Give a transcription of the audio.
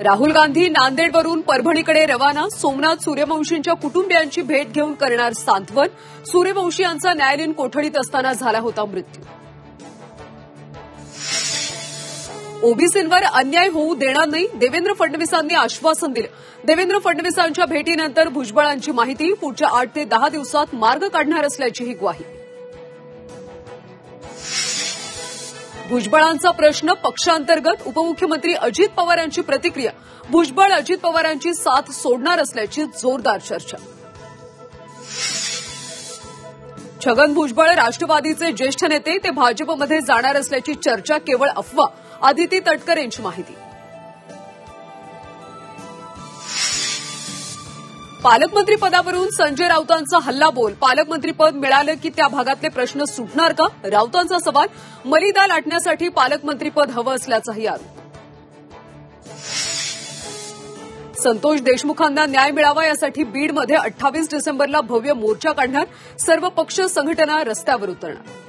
राहुल गांधी नांदेडवरून परभणीकडे रवाना. सोमनाथ सूर्यवंशींच्या कुटुंबियांची भेट घेऊन करणार सांत्वन. सूर्यवंशी यांचा न्यायालयीन कोठडीत असताना झाला होता मृत्यू. ओबीसींवर अन्याय होऊ देणार नाही, देवेंद्र फडणवीसांनी आश्वासन दिलं. देवेंद्र फडणवीसांच्या भेटीनंतर भुजबळांची माहिती. पुढच्या 8 ते 10 दिवसात मार्ग काढणार असल्याचीही ग्वाही. भुजबळांचा प्रश्न पक्षांतर्गत. उपमुख्यमंत्री अजित पवार यांची प्रतिक्रिया. भुजबळ अजित पवारांची साथ सोडणार असल्याची जोरदार चर्चा. छगन भुजबळ राष्ट्रवादीचे ज्येष्ठ नेते, ते भाजपमध्ये जाणार असल्याची चर्चा केवळ अफवा. आदिती तटकरेंची माहिती. पालकमंत्री पदावरून संजय राऊतांचा हल्लाबोल. पालकमंत्रीपद मिळालं की त्या भागातले प्रश्न सुटणार का, राऊतांचा सवाल. मलिदा लाटण्यासाठी पालकमंत्रीपद हवं असल्याचाही आरोप. संतोष देशमुखांना न्याय मिळावा यासाठी बीडमध्ये 28 डिसेंबरला भव्य मोर्चा काढणार. सर्व पक्ष संघटना रस्त्यावर उतरणार.